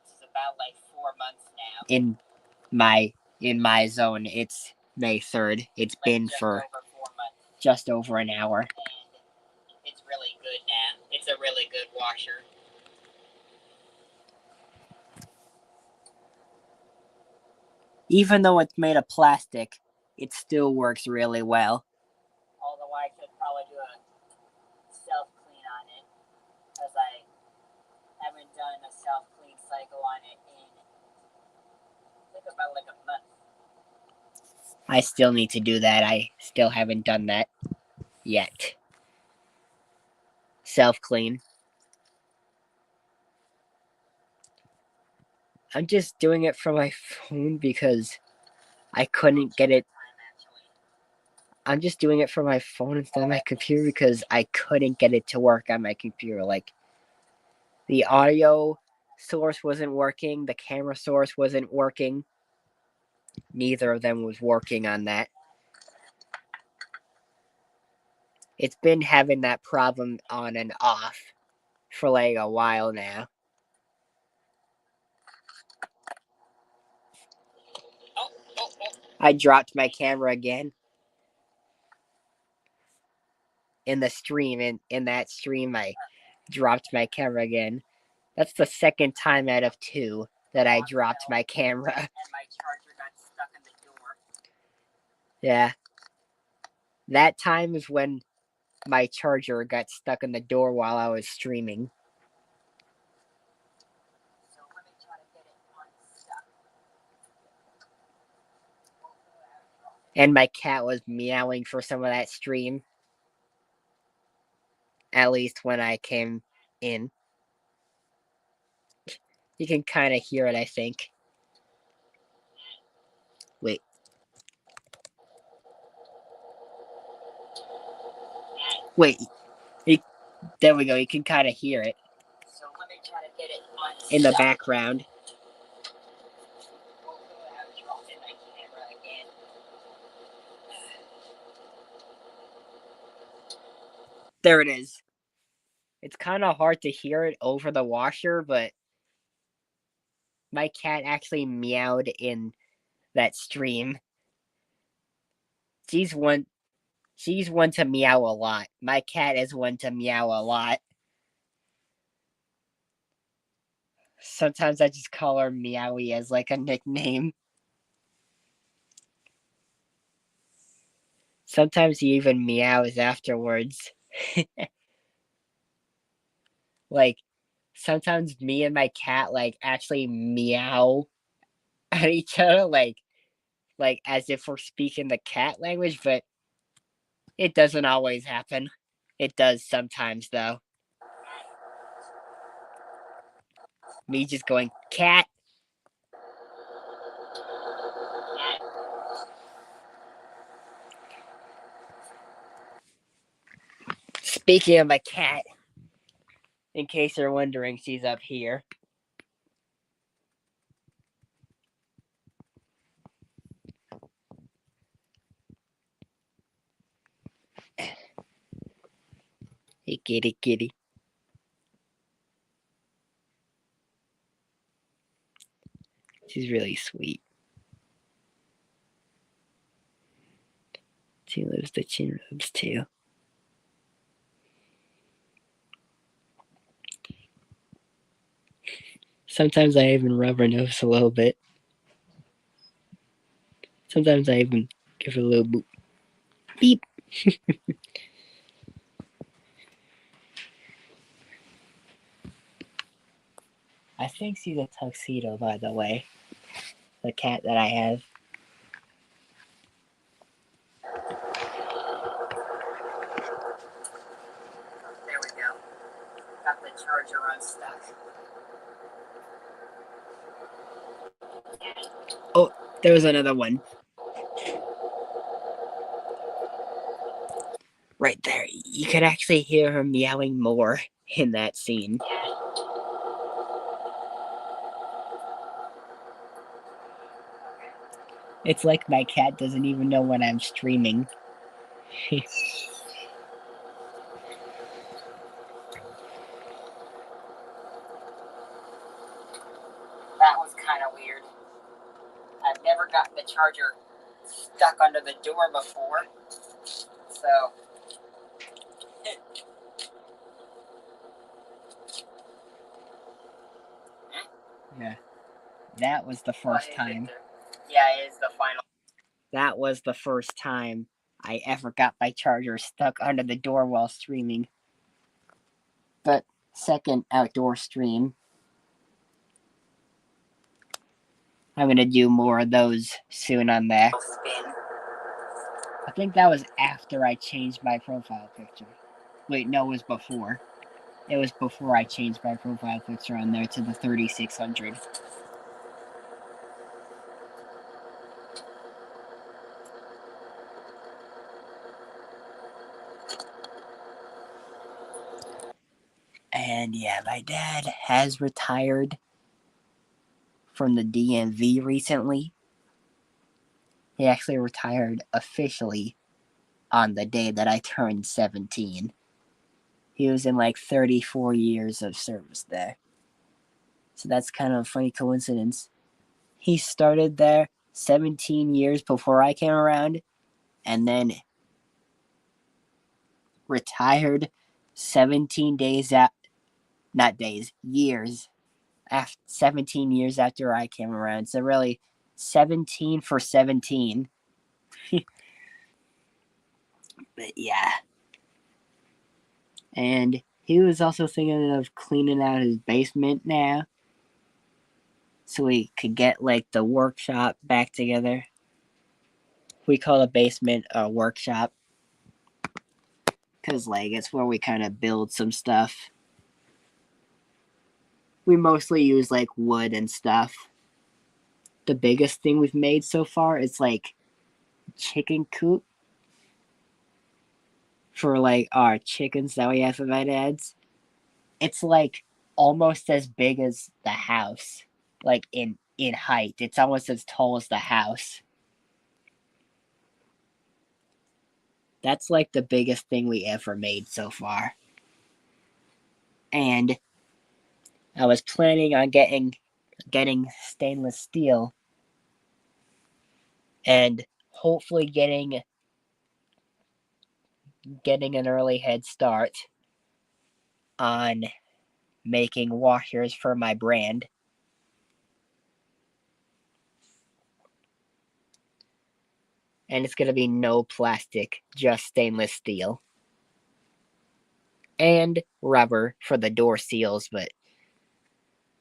This is about like 4 months now. In my zone, it's May 3rd. It's been for over 4 months. just over an hour. And it's really good now. It's a really good washer. Even though it's made of plastic, it still works really well. Although I could probably do a self-clean on it, because I haven't done a self-clean cycle on it in, I think about like a month. I still need to do that. I still haven't done that yet. Self-clean. I'm just doing it from my phone because I couldn't get it. I'm just doing it from my phone instead of my computer because I couldn't get it to work on my computer. Like, the audio source wasn't working, the camera source wasn't working. Neither of them was working on that. It's been having that problem on and off for like a while now. I dropped my camera again. In the stream, in that stream, I dropped my camera again. That's the 2nd time out of 2 that I dropped my camera. And my charger got stuck in the door. Yeah. That time is when my charger got stuck in the door while I was streaming. So let me try to get it unstuck. And my cat was meowing for some of that stream. At least when I came in. You can kind of hear it, I think. Wait. Wait. There we go. You can kind of hear it. So let me try to get it unstuck. In the background. There it is. It's kind of hard to hear it over the washer, but my cat actually meowed in that stream. She's one to meow a lot. My cat is one to meow a lot. Sometimes I just call her Meowie as like a nickname. Sometimes he even meows afterwards. Like, sometimes me and my cat like actually meow at each other, like as if we're speaking the cat language, but it doesn't always happen. It does sometimes though. Me just going, cat. Speaking of my cat, in case you're wondering, she's up here. Hey, kitty, kitty. She's really sweet. She loves the chin rubs too. Sometimes I even rub her nose a little bit. Sometimes I even give her a little boop. Beep. I think she's a tuxedo, by the way. The cat that I have. There we go. Got the charger unstuck. There was another one. Right there. You could actually hear her meowing more in that scene. It's like my cat doesn't even know when I'm streaming. That was kind of weird. I've never gotten the charger stuck under the door before. So. Yeah. That was the first time. Yeah, it is the final. That was the first time I ever got my charger stuck under the door while streaming. But second outdoor stream, I'm gonna do more of those soon on there. I think that was after I changed my profile picture. Wait, no, it was before. It was before I changed my profile picture on there to the 3600. And yeah, my dad has retired from the DMV recently. He actually retired officially on the day that I turned 17. He was in like 34 years of service there. So that's kind of a funny coincidence. He started there 17 years before I came around and then retired 17 days out, not days, years after 17 years after I came around. So really 17 for 17. But yeah. And he was also thinking of cleaning out his basement now. So we could get like the workshop back together. We call the basement a workshop. Cause like it's where we kind of build some stuff. We mostly use like wood and stuff. The biggest thing we've made so far is like chicken coop for like our chickens that we have at my dad's. It's like almost as big as the house, like in height. It's almost as tall as the house. That's like the biggest thing we ever made so far. And I was planning on getting stainless steel and hopefully getting an early head start on making washers for my brand. And it's going to be no plastic, just stainless steel. And rubber for the door seals, but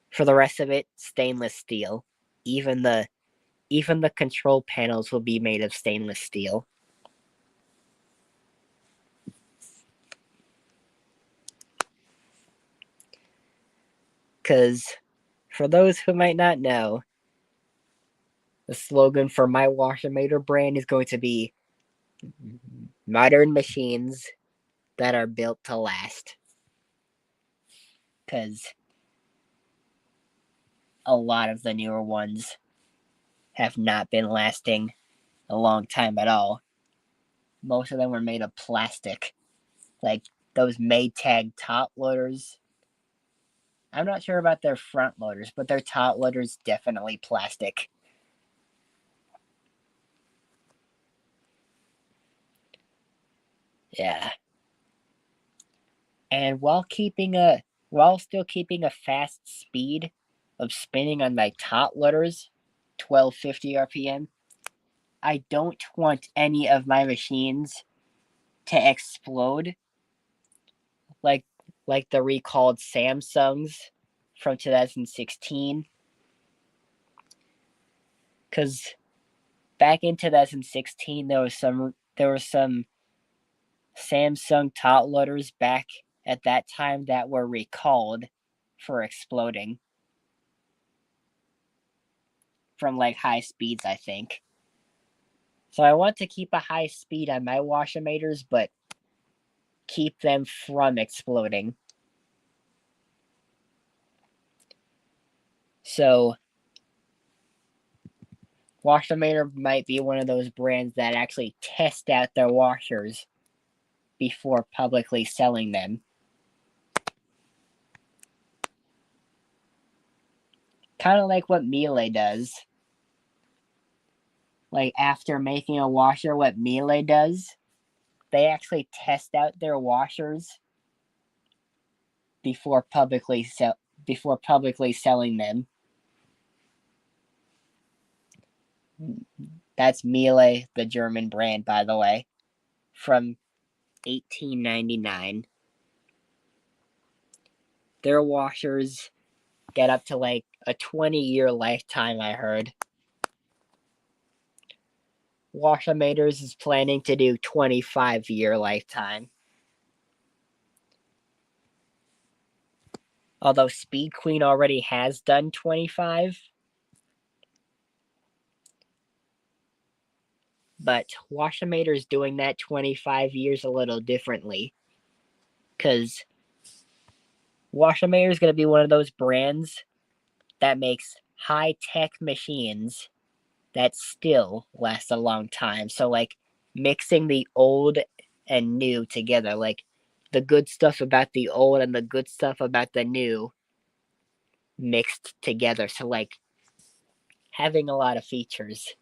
for the rest of it, stainless steel. Even the control panels will be made of stainless steel. Because for those who might not know, the slogan for my Washamator brand is going to be modern machines that are built to last. Because a lot of the newer ones have not been lasting a long time at all. Most of them were made of plastic. Like those Maytag top loaders. I'm not sure about their front loaders, but their top loaders definitely plastic. Yeah. And while still keeping a fast speed of spinning on my top loaders, 1250 RPM, I don't want any of my machines to explode like the recalled Samsungs from 2016. Cause back in 2016 there were some Samsung top loaders back at that time that were recalled for exploding. from like high speeds, I think. So I want to keep a high speed on my washer-mators, but keep them from exploding. So Washer-Mator might be one of those brands that actually test out their washers before publicly selling them. Kind of like what Miele does. Like after making a washer, what Miele does, they actually test out their washers before publicly selling them. That's Miele, the German brand, by the way, from 1899. Their washers get up to like a 20-year lifetime, I heard. Washer-Mators is planning to do 25-year lifetime. Although Speed Queen already has done 25. But Washer-Mator is doing that 25 years a little differently. Because Washer-Mator is going to be one of those brands that makes high-tech machines that still last a long time. So, like, mixing the old and new together. Like, the good stuff about the old and the good stuff about the new mixed together. So, like, having a lot of features.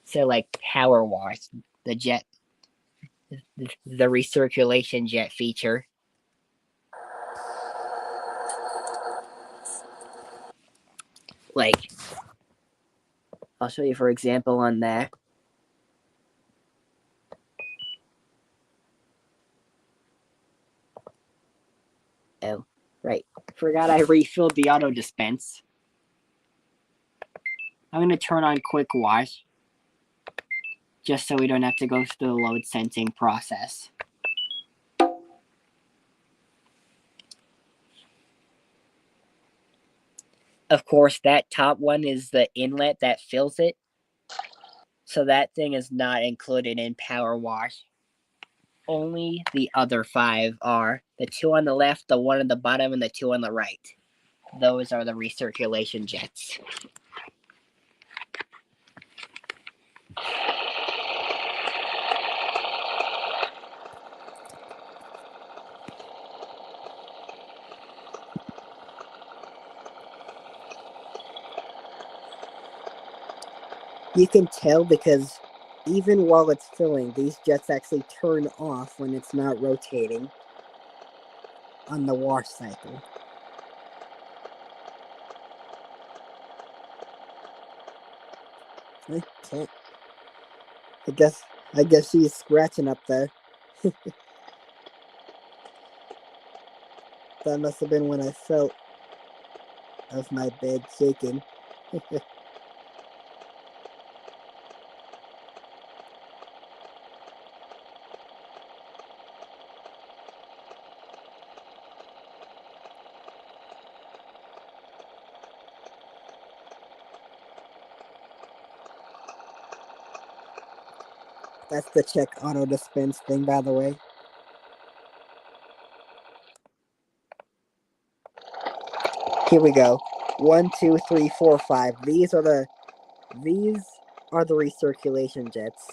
So, like, power wash, the recirculation jet feature. Like, I'll show you for example on that. Oh, right. Forgot I refilled the auto dispense. I'm going to turn on quick wash just so we don't have to go through the load sensing process. Of course, that top one is the inlet that fills it. So that thing is not included in power wash. Only the other 5 are. The 2 on the left, the 1 on the bottom, and the 2 on the right. Those are the recirculation jets. You can tell because even while it's filling, these jets actually turn off when it's not rotating on the wash cycle. Okay. I guess she's scratching up there. That must have been when I felt of my bed shaking. That's the check auto dispense thing, by the way. Here we go. 1, 2, 3, 4, 5. These are the recirculation jets.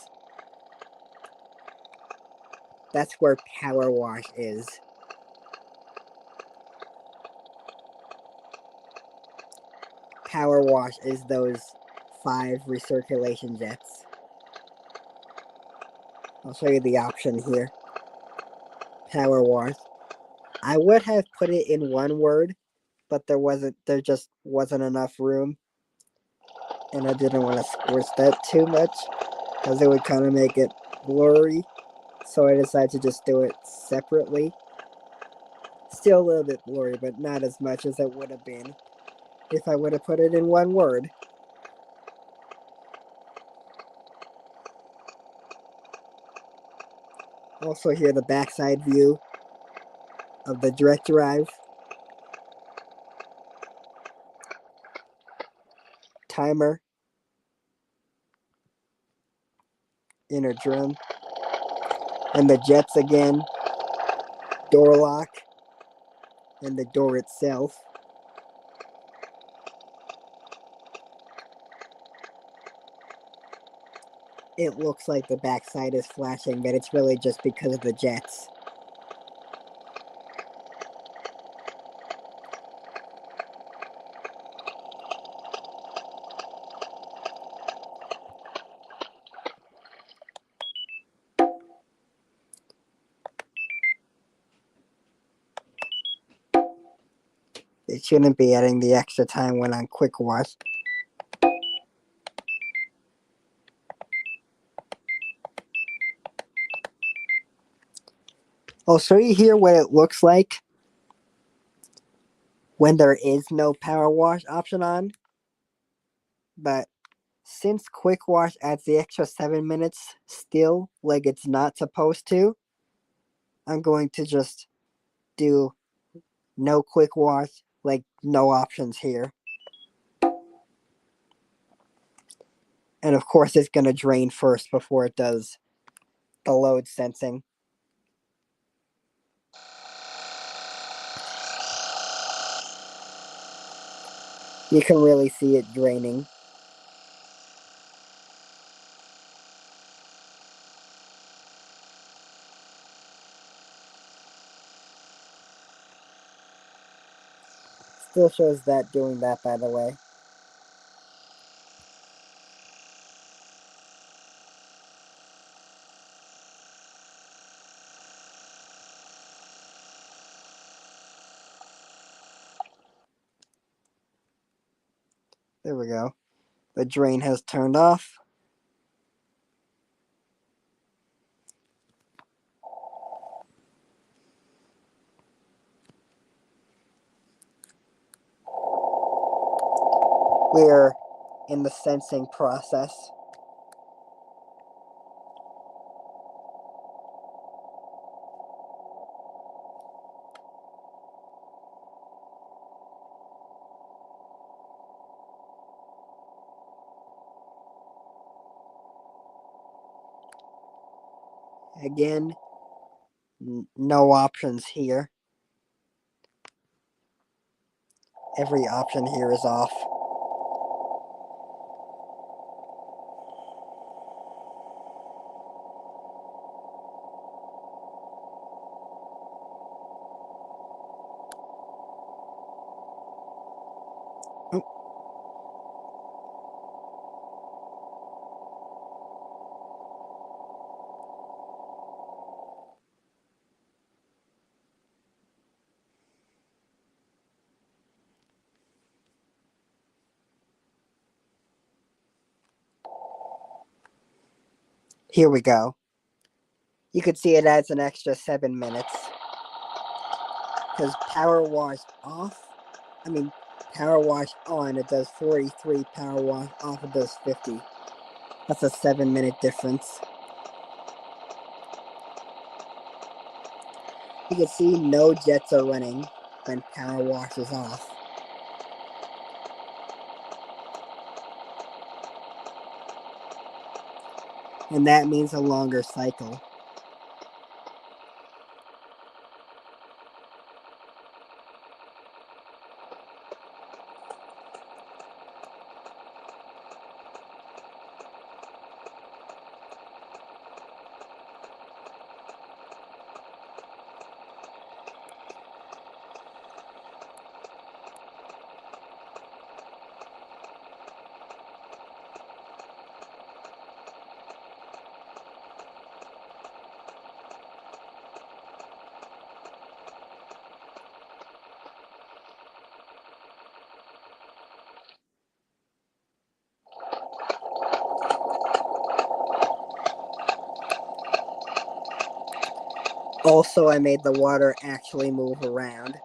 That's where power wash is. Power wash is those 5 recirculation jets. I'll show you the option here. Power wash. I would have put it in one word, but there just wasn't enough room. And I didn't want to squish that too much, because it would kind of make it blurry. So I decided to just do it separately. Still a little bit blurry, but not as much as it would have been if I would have put it in one word. Also here the backside view of the direct drive. Timer inner drum. And the jets again. Door lock. And the door itself. It looks like the backside is flashing, but it's really just because of the jets. It shouldn't be adding the extra time when on quick wash. I'll show you here what it looks like when there is no power wash option on. But since quick wash adds the extra 7 minutes still like it's not supposed to, I'm going to just do no quick wash, like no options here. And of course it's going to drain first before it does the load sensing. You can really see it draining. Still shows that doing that, by the way. There we go. The drain has turned off. We're in the sensing process. Again, no options here. Every option here is off. Here we go. You can see it adds an extra 7 minutes. Because power wash off, power wash on, it does 43, power wash off, it does 50. That's a 7-minute difference. You can see no jets are running when power wash is off. And that means a longer cycle. Also, I made the water actually move around.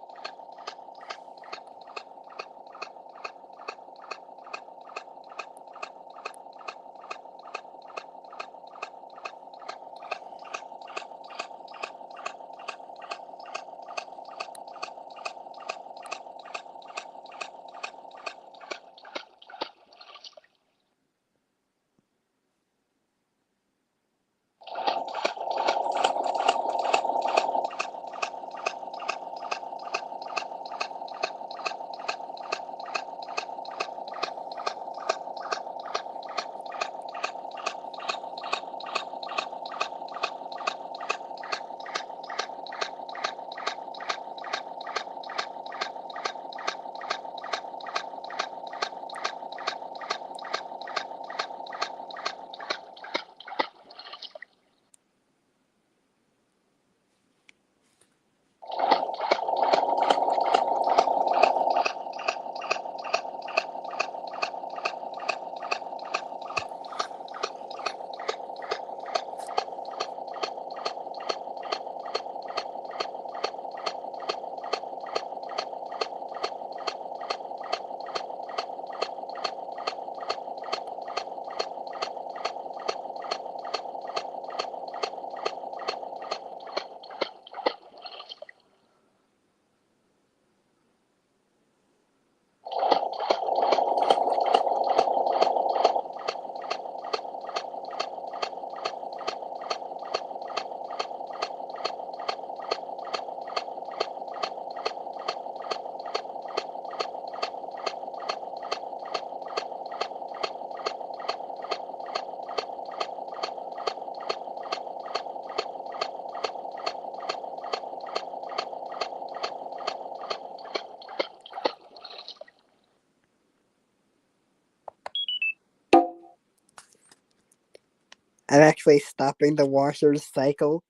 I'm actually stopping the washer's cycle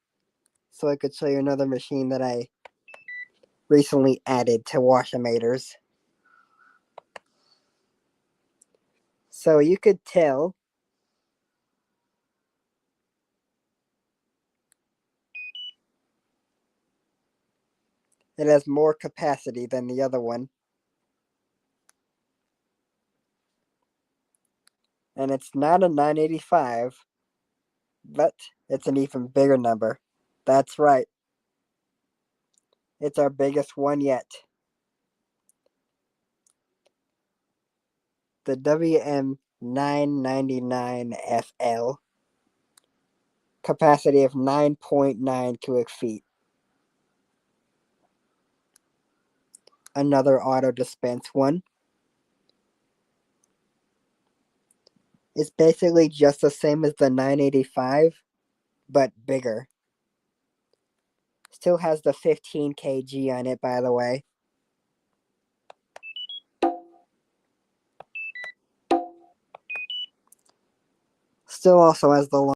so I could show you another machine that I recently added to Washamators. So you could tell it has more capacity than the other one. And it's not a 985, but it's an even bigger number. That's right. It's our biggest one yet. The WM999FL. Capacity of 9.9 cubic feet. Another auto dispense one. It's basically just the same as the 985, but bigger. Still has the 15 kg on it, by the way. Still also has the